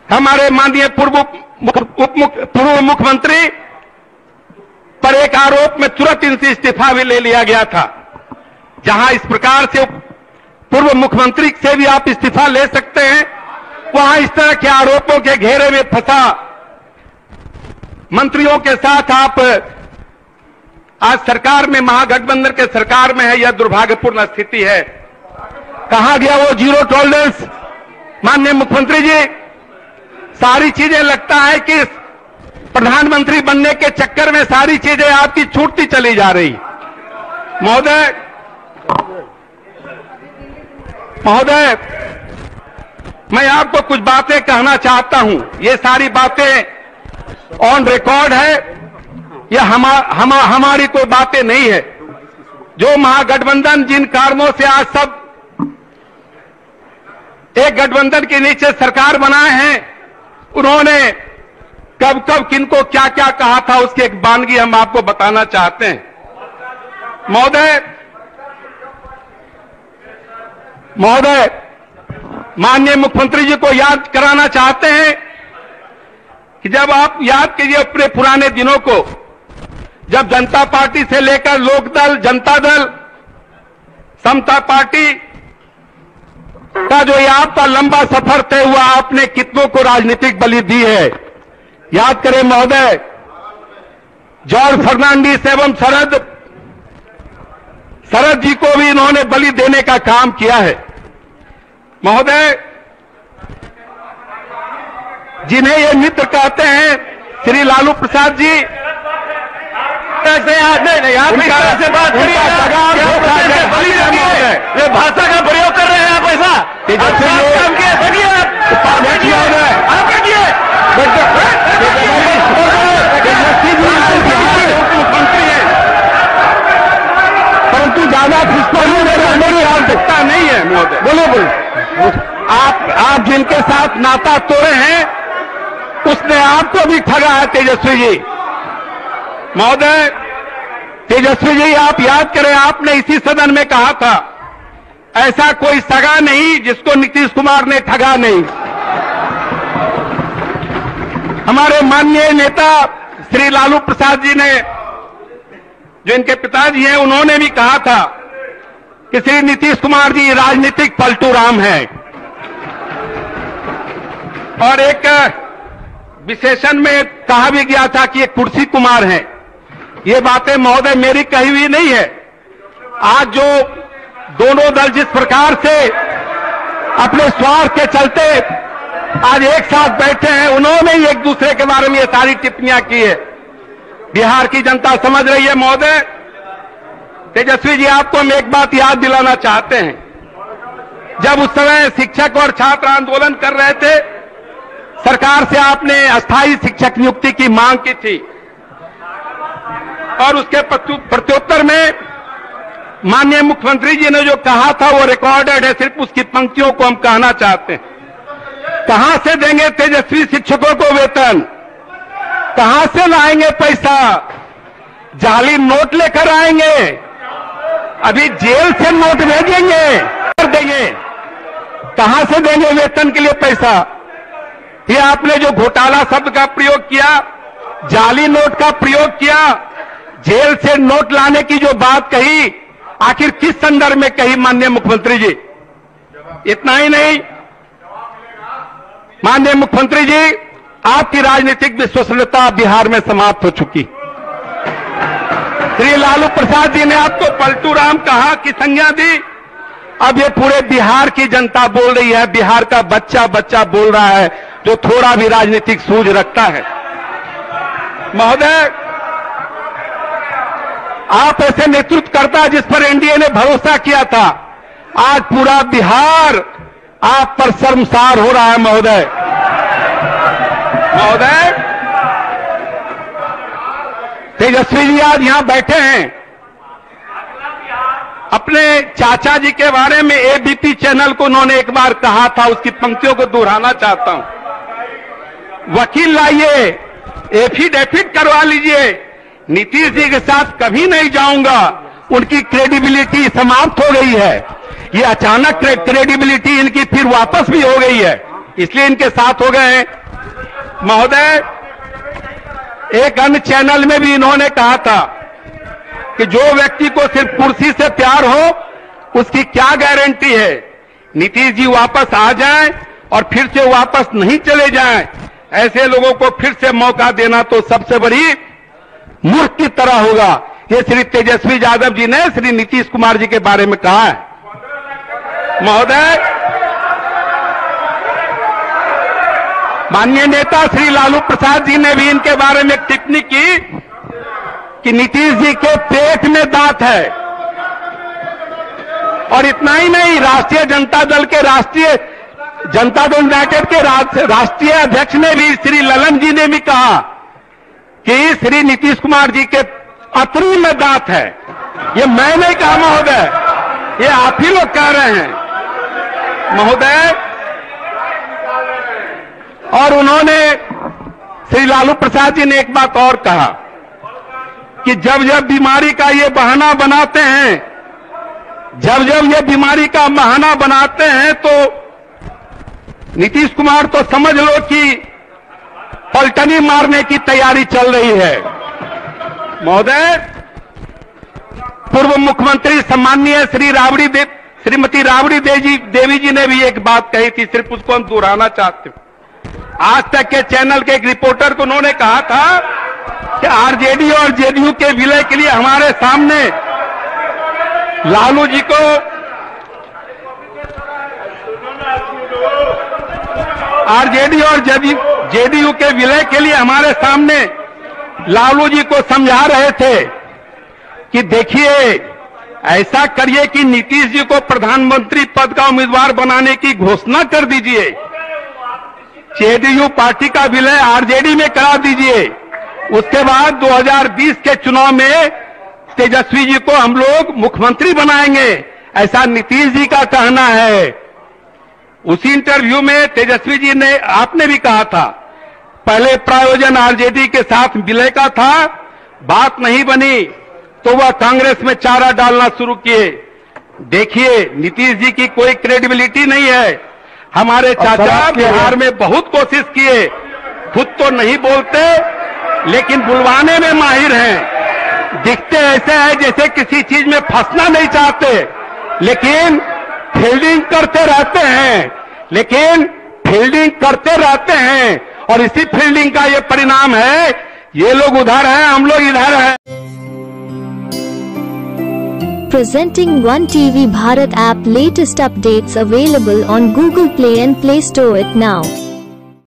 हमारे माननीय पूर्व मुख्यमंत्री पर एक आरोप में तुरंत इनसे इस्तीफा भी ले लिया गया था। जहां इस प्रकार से पूर्व मुख्यमंत्री से भी आप इस्तीफा ले सकते हैं, वहां इस तरह के आरोपों के घेरे में फंसा मंत्रियों के साथ आप आज सरकार में, महागठबंधन के सरकार में है। यह दुर्भाग्यपूर्ण स्थिति है। कहां गया वो जीरो टॉलरेंस? माननीय मुख्यमंत्री जी, सारी चीजें लगता है कि प्रधानमंत्री बनने के चक्कर में सारी चीजें आपकी छूटती चली जा रही। महोदय, मैं आपको कुछ बातें कहना चाहता हूं। ये सारी बातें ऑन रिकॉर्ड है, यह हमारी कोई बातें नहीं है। जो महागठबंधन जिन कारणों से आज सब एक गठबंधन के नीचे सरकार बनाए हैं, उन्होंने कब कब किनको क्या क्या कहा था, उसकी एक वानगी हम आपको बताना चाहते हैं। महोदय, माननीय मुख्यमंत्री जी को याद कराना चाहते हैं कि जब आप याद कीजिए अपने पुराने दिनों को, जब जनता पार्टी से लेकर लोकदल, जनता दल, समता पार्टी का जो आपका लंबा सफर तय हुआ, आपने कितनों को राजनीतिक बलि दी है। याद करें महोदय, जॉर्ज फर्नांडिस एवं शरद जी को भी इन्होंने बलि देने का काम किया है। महोदय, जिन्हें ये मित्र कहते हैं श्री लालू प्रसाद जी, से बात भाषा का प्रयोग कर रहे हैं आप ऐसा? परंतु ज्यादा मेरी आवश्यकता नहीं है महोदय। बोलो। आप जिनके साथ नाता तोड़े हैं, उसने आपको भी ठगा है तेजस्वी जी। महोदय, तेजस्वी जी, आप याद करें, आपने इसी सदन में कहा था ऐसा कोई सगा नहीं जिसको नीतीश कुमार ने ठगा नहीं। हमारे माननीय नेता श्री लालू प्रसाद जी ने, जो इनके पिताजी हैं, उन्होंने भी कहा था कि श्री नीतीश कुमार जी राजनीतिक पलटू राम हैं। और एक विशेषण में कहा भी गया था कि ये कुर्सी कुमार हैं। ये बातें महोदय मेरी कही हुई नहीं है। आज जो दोनों दल जिस प्रकार से अपने स्वार्थ के चलते आज एक साथ बैठे हैं, उन्होंने ही एक दूसरे के बारे में ये सारी टिप्पणियां की है। बिहार की जनता समझ रही है। महोदय तेजस्वी जी, आपको हम एक बात याद दिलाना चाहते हैं। जब उस समय शिक्षक और छात्र आंदोलन कर रहे थे, सरकार से आपने अस्थायी शिक्षक नियुक्ति की मांग की थी और उसके प्रत्युत्तर में माननीय मुख्यमंत्री जी ने जो कहा था वो रिकॉर्डेड है। सिर्फ उसकी पंक्तियों को हम कहना चाहते हैं। कहां से देंगे तेजस्वी शिक्षकों को वेतन? कहां से लाएंगे पैसा? जाली नोट लेकर आएंगे? अभी जेल से नोट भेजेंगे? देंगे? कहां से देंगे वेतन के लिए पैसा? ये आपने जो घोटाला शब्द का प्रयोग किया, जाली नोट का प्रयोग किया, जेल से नोट लाने की जो बात कही, आखिर किस संदर्भ में कही माननीय मुख्यमंत्री जी? इतना ही नहीं, माननीय मुख्यमंत्री जी, आपकी राजनीतिक विश्वसनीयता बिहार में समाप्त हो चुकी। श्री लालू प्रसाद जी ने आपको पलटू राम कहा कि संज्ञा दी। अब ये पूरे बिहार की जनता बोल रही है, बिहार का बच्चा बच्चा बोल रहा है जो थोड़ा भी राजनीतिक सूझ रखता है। महोदय, आप ऐसे नेतृत्वकर्ता जिस पर एनडीए ने भरोसा किया था, आज पूरा बिहार आप पर शर्मसार हो रहा है। महोदय, तेजस्वी जी आज यहां बैठे हैं। अपने चाचा जी के बारे में एबीपी चैनल को उन्होंने एक बार कहा था, उसकी पंक्तियों को दोहराना चाहता हूं। वकील लाइए, एफिडेविट करवा लीजिए, नीतीश जी के साथ कभी नहीं जाऊंगा, उनकी क्रेडिबिलिटी समाप्त हो गई है। ये अचानक क्रेडिबिलिटी इनकी फिर वापस भी हो गई है, इसलिए इनके साथ हो गए हैं। महोदय, एक अन्य चैनल में भी इन्होंने कहा था कि जो व्यक्ति को सिर्फ कुर्सी से प्यार हो उसकी क्या गारंटी है, नीतीश जी वापस आ जाएं और फिर से वापस नहीं चले जाएं, ऐसे लोगों को फिर से मौका देना तो सबसे बड़ी मूर्ख की तरह होगा। ये श्री तेजस्वी यादव जी ने श्री नीतीश कुमार जी के बारे में कहा है। महोदय, माननीय नेता श्री लालू प्रसाद जी ने भी इनके बारे में एक टिप्पणी की कि नीतीश जी के पेट में दांत है। और इतना ही नहीं, राष्ट्रीय जनता दल के जनता दल यूनाइटेड के राष्ट्रीय अध्यक्ष ने भी, श्री ललन जी ने भी कहा कि श्री नीतीश कुमार जी के अतरी में दांत है। ये मैं नहीं कहा महोदय, ये आप ही लोग कह रहे हैं महोदय। और उन्होंने, श्री लालू प्रसाद जी ने एक बात और कहा कि जब जब बीमारी का ये बहाना बनाते हैं, जब जब ये बीमारी का बहाना बनाते हैं तो नीतीश कुमार तो समझ लो कि पलटनी मारने की तैयारी चल रही है। महोदय, पूर्व मुख्यमंत्री सम्माननीय श्रीमती राबड़ी देवी जी ने भी एक बात कही थी, सिर्फ उसको हम दोहराना चाहते हैं। आज तक के चैनल के एक रिपोर्टर को उन्होंने कहा था कि आरजेडी और जेडीयू के विलय के लिए हमारे सामने लालू जी को आरजेडी और जेडीयू के विलय के लिए हमारे सामने लालू जी को समझा रहे थे कि देखिए ऐसा करिए कि नीतीश जी को प्रधानमंत्री पद का उम्मीदवार बनाने की घोषणा कर दीजिए, जेडीयू पार्टी का विलय आरजेडी में करा दीजिए, उसके बाद 2020 के चुनाव में तेजस्वी जी को हम लोग मुख्यमंत्री बनाएंगे, ऐसा नीतीश जी का कहना है। उसी इंटरव्यू में तेजस्वी जी ने, आपने भी कहा था, पहले प्रायोजन आरजेडी के साथ विलय का था, बात नहीं बनी तो वह कांग्रेस में चारा डालना शुरू किए। देखिए नीतीश जी की कोई क्रेडिबिलिटी नहीं है। हमारे चाचा बिहार में बहुत कोशिश किए, खुद तो नहीं बोलते लेकिन बुलवाने में माहिर हैं, दिखते ऐसे हैं जैसे किसी चीज में फंसना नहीं चाहते, लेकिन फील्डिंग करते रहते हैं और इसी फील्डिंग का ये परिणाम है। ये लोग उधर हैं, हम लोग इधर हैं। Presenting One TV Bharat app, latest updates available on Google Play and Play Store it now.